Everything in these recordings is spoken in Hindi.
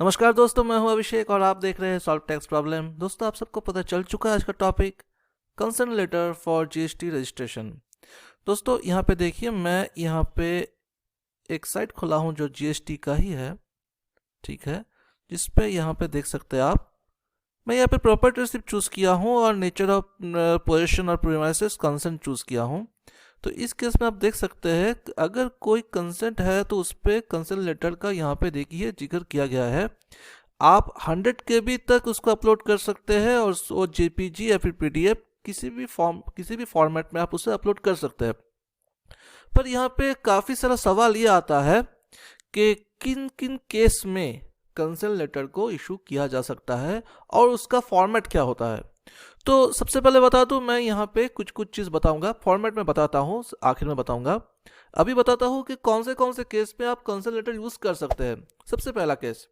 नमस्कार दोस्तों, मैं हूं अभिषेक और आप देख रहे हैं सॉल्व टैक्स प्रॉब्लम। दोस्तों, आप सबको पता चल चुका है आज का topic concern letter for GST registration. दोस्तों, यहाँ पे देखिए, मैं यहाँ पे एक साइट खुला हूँ जो जीएसटी का ही है, ठीक है, जिस पे यहाँ पे देख सकते हैं आप। मैं यहाँ पे प्रॉपर्टी रिसिप्ट चूज़ किया हूँ और नेचर ऑफ पोजीशन और प्रीमाइसेस कंसेंट चूज़ किया हूँ। तो इस केस में आप देख सकते हैं अगर कोई कंसेंट है तो उस पर कंसेंट लेटर का यहाँ पे देखिए जिक्र किया गया है। आप 100 KB तक उसको अपलोड कर सकते हैं और वो जेपीजी या फिर पीडीएफ किसी भी फॉर्मेट में आप उसे अपलोड कर सकते हैं। पर यहाँ पे काफ़ी सारा सवाल ये आता है कि किन किन केस में कंसेंट लेटर को इशू किया जा सकता है और उसका फॉर्मेट क्या होता है। तो सबसे पहले बता दूं, मैं यहाँ पे कुछ चीज़ बताऊंगा, फॉर्मेट में बताता हूँ, आखिर में बताऊंगा। अभी बताता हूँ कि कौन से केस में आप कंसेंट लेटर यूज़ कर सकते हैं। सबसे पहला केस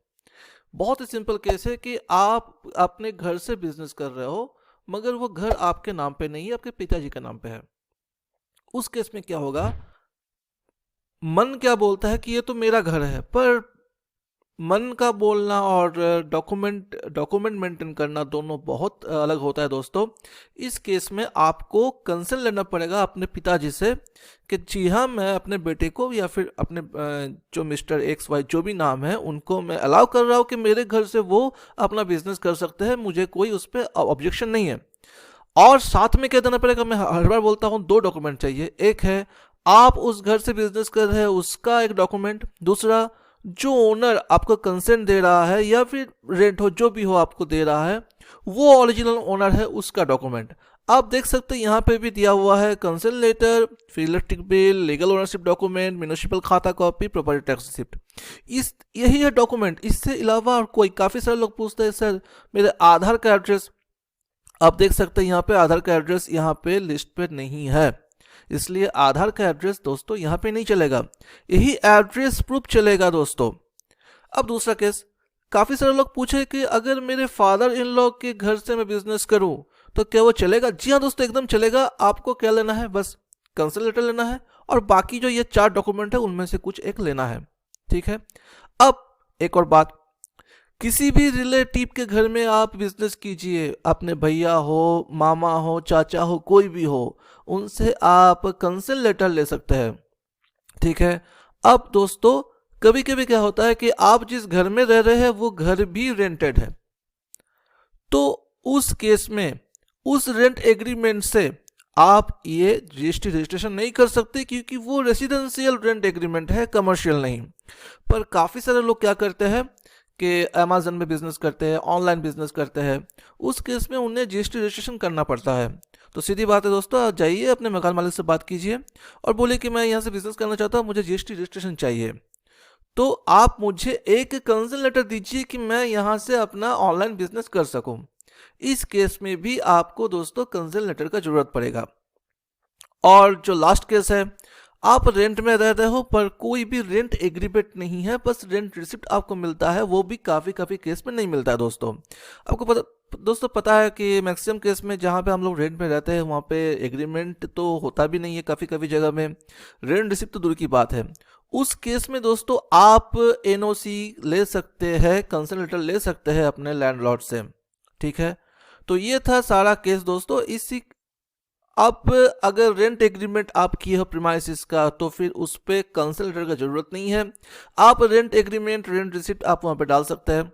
बहुत ही सिंपल केस है कि आप अपने घर से बिजनेस कर रहे हो मगर वो घर आपके नाम पे नहीं है, आपके पिताजी के नाम पे है। उस केस में क्या होगा, मन क्या बोलता है कि ये तो मेरा घर है, पर मन का बोलना और डॉक्यूमेंट मेंटेन करना दोनों बहुत अलग होता है दोस्तों। इस केस में आपको कंसेंट लेना पड़ेगा अपने पिताजी से कि जी हाँ, मैं अपने बेटे को या फिर अपने जो मिस्टर एक्स वाई जो भी नाम है उनको मैं अलाउ कर रहा हूँ कि मेरे घर से वो अपना बिजनेस कर सकते हैं, मुझे कोई उस पर ऑब्जेक्शन नहीं है। और साथ में कह देना पड़ेगा, मैं हर बार बोलता हूँ 2 डॉक्यूमेंट चाहिए। एक है आप उस घर से बिजनेस कर रहे हैं उसका एक डॉक्यूमेंट, दूसरा जो ओनर आपको कंसेंट दे रहा है या फिर रेंट हो जो भी हो आपको दे रहा है वो ओरिजिनल ओनर है उसका डॉक्यूमेंट। आप देख सकते हैं यहाँ पे भी दिया हुआ है कंसेंट लेटर, फिर electric bill, legal ownership document, municipal खाता कॉपी, प्रॉपर्टी टैक्स रिसिप्ट। यही है डॉक्यूमेंट। इससे अलावा और कोई, काफ़ी सारे लोग पूछते हैं सर मेरे आधार का एड्रेस। आप देख सकते हैं यहाँ पे आधार का एड्रेस यहाँ पे लिस्ट पे नहीं है, इसलिए आधार का एड्रेस दोस्तों यहाँ पे नहीं चलेगा, यही एड्रेस प्रूफ चलेगा दोस्तों। अब दूसरा केस, काफ़ी सारे लोग पूछे कि अगर मेरे फादर इन लॉ के घर से मैं बिजनेस करूं तो क्या वो चलेगा। जी हाँ दोस्तों, एकदम चलेगा। आपको क्या लेना है, बस कंसेंट लेटर लेना है और बाकी जो ये 4 डॉक्यूमेंट है उनमें से कुछ एक लेना है, ठीक है। अब एक और बात, किसी भी रिलेटिव के घर में आप बिजनेस कीजिए, अपने भैया हो, मामा हो, चाचा हो, कोई भी हो, उनसे आप कंसेंट लेटर ले सकते हैं, ठीक है। अब दोस्तों, कभी कभी क्या होता है कि आप जिस घर में रह रहे हैं वो घर भी रेंटेड है, तो उस केस में उस रेंट एग्रीमेंट से आप ये जीएसटी रजिस्ट्रेशन नहीं कर सकते क्योंकि वो रेसिडेंशियल रेंट एग्रीमेंट है, कमर्शियल नहीं। पर काफ़ी सारे लोग क्या करते हैं कि अमेजन में बिजनेस करते हैं, ऑनलाइन बिजनेस करते हैं, उस केस में उन्हें जीएसटी रजिस्ट्रेशन करना पड़ता है। तो सीधी बात है दोस्तों, आप जाइए अपने मकान मालिक से बात कीजिए और बोलिए कि मैं यहाँ से बिजनेस करना चाहता हूँ, मुझे जीएसटी रजिस्ट्रेशन चाहिए। तो आप मुझे एक कंसेंट लेटर दीजिए कि मैं यहाँ से अपना ऑनलाइन बिजनेस कर सकूँ। इस केस में भी आपको दोस्तों कंसेंट लेटर का जरूरत पड़ेगा। और जो लास्ट केस है, आप रेंट में रह रहे हो पर कोई भी रेंट एग्रीमेंट नहीं है, बस रेंट रिसिप्ट आपको मिलता है, वो भी काफ़ी केस में नहीं मिलता है दोस्तों। आपको पता है कि मैक्सिमम केस में जहाँ पे हम लोग रेंट में रहते हैं वहाँ पे एग्रीमेंट तो होता भी नहीं है, काफ़ी जगह में रेंट रिसिप्ट तो दूर की बात है। उस केस में दोस्तों आप एनओसी ले सकते हैं, कंसेंट लेटर ले सकते हैं अपने लैंडलॉर्ड से, ठीक है। तो ये था सारा केस दोस्तों। इसी अब अगर रेंट एग्रीमेंट आप किए हो प्रीमाइसिस का तो फिर उस पर कंसेंट लेटर का जरूरत नहीं है। आप रेंट एग्रीमेंट, रेंट रिसिप्ट आप वहाँ पे डाल सकते हैं।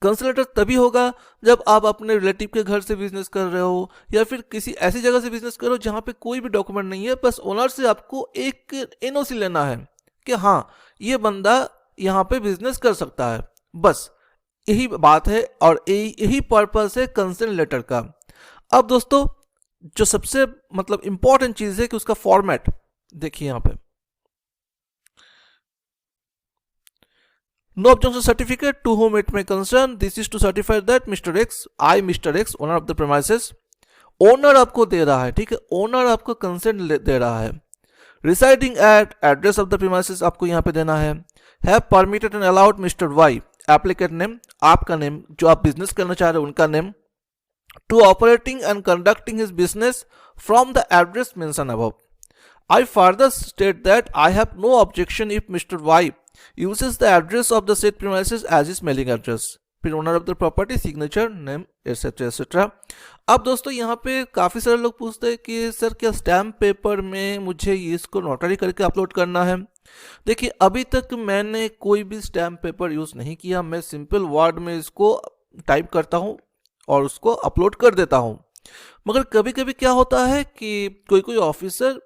कंसेंट लेटर तभी होगा जब आप अपने रिलेटिव के घर से बिजनेस कर रहे हो या फिर किसी ऐसी जगह से बिजनेस कर रहे हो जहाँ पे कोई भी डॉक्यूमेंट नहीं है, बस ओनर से आपको एक एनओसी लेना है कि हाँ ये बंदा यहाँ पे बिजनेस कर सकता है, बस यही बात है और यही पर्पस है कंसेंट लेटर का। अब दोस्तों, जो सबसे इंपॉर्टेंट चीज है कि उसका फॉर्मेट देखिए यहाँ पे, no objection certificate to whom it may concern, this is to certify that mister X, I mister X owner of the premises. Owner आपको दे रहा है, ठीक है, ओनर आपको कंसेंट दे रहा है। Residing at, address of the premises आपको यहाँ पे देना है। Have permitted and allowed mister Y, applicant name, आपका नेम, जो आप बिजनेस करना चाह रहे हो उनका name, to operating and conducting his business from the address mentioned above. I further state that I have no objection if Mr. Y uses the address of the said premises as its mailing address, फिर owner of the property, signature, name, etcetera etcetera. अब दोस्तों यहाँ पे काफ़ी सारे लोग पूछते हैं कि सर क्या स्टैम्प पेपर में मुझे इसको नोटरी करके अपलोड करना है। देखिए अभी तक मैंने कोई भी स्टैम्प पेपर यूज़ नहीं किया, मैं सिंपल वर्ड में इसको टाइप करता हूँ और उसको अपलोड कर देता हूँ। मगर कभी कभी क्या होता है कि कोई ऑफिसर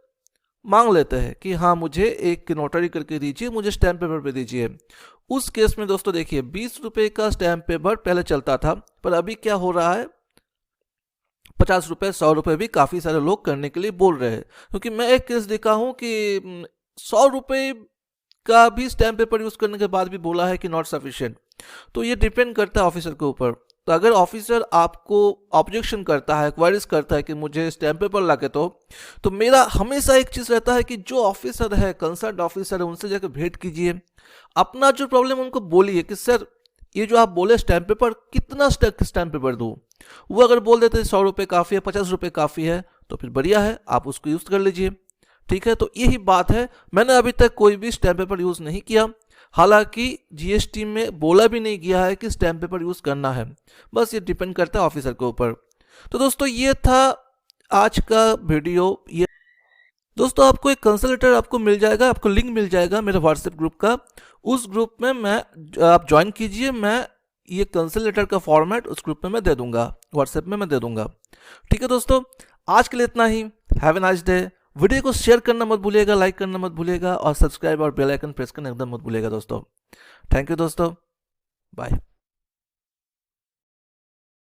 मांग लेते हैं कि हाँ मुझे एक नोटरी करके दीजिए, मुझे स्टैम्प पेपर पे दीजिए। उस केस में दोस्तों देखिए 20 रुपये का स्टैम्प पेपर पहले चलता था, पर अभी क्या हो रहा है 50 रुपये 100 रुपये भी काफ़ी सारे लोग करने के लिए बोल रहे हैं। क्योंकि मैं एक केस देखा हूँ कि 100 रुपये का भी स्टैम्प पेपर यूज़ करने के बाद भी बोला है कि नॉट सफिशिएंट। तो ये डिपेंड करता है ऑफिसर के ऊपर। तो अगर ऑफिसर आपको ऑब्जेक्शन करता है, क्वारीज करता है कि मुझे स्टैम्प पेपर ला के तो मेरा हमेशा एक चीज़ रहता है कि जो ऑफिसर है, कंसर्न ऑफिसर है, उनसे जाकर भेंट कीजिए, अपना जो प्रॉब्लम उनको बोलिए कि सर ये जो आप बोले स्टैम्प पेपर, कितना स्टैम्प पेपर दूँ। वो अगर बोल देते 100 रुपये काफ़ी है, 50 रुपये काफ़ी है, तो फिर बढ़िया है, आप उसको यूज़ कर लीजिए। ठीक है, तो यही बात है। मैंने अभी तक कोई भी स्टैम्प पेपर यूज़ नहीं किया, हालांकि जीएसटी में बोला भी नहीं गया है कि स्टैम्प पेपर यूज़ करना है, बस ये डिपेंड करता है ऑफिसर के ऊपर। तो दोस्तों ये था आज का वीडियो। ये दोस्तों आपको एक कंसल्टेटर आपको मिल जाएगा, आपको लिंक मिल जाएगा मेरे व्हाट्सएप ग्रुप का। उस ग्रुप में आप ज्वाइन कीजिए, मैं ये कंसल्टेटर का फॉर्मेट उस ग्रुप में मैं दे दूंगा, व्हाट्सएप में मैं दे दूंगा। ठीक है दोस्तों, आज के लिए इतना ही। Have a nice day. Video को शेयर करना मत भूलिएगा, लाइक करना मत भूलिएगा और सब्सक्राइब और बेल आइकन प्रेस करना एकदम मत भूलिएगा दोस्तों। थैंक यू दोस्तों, बाय।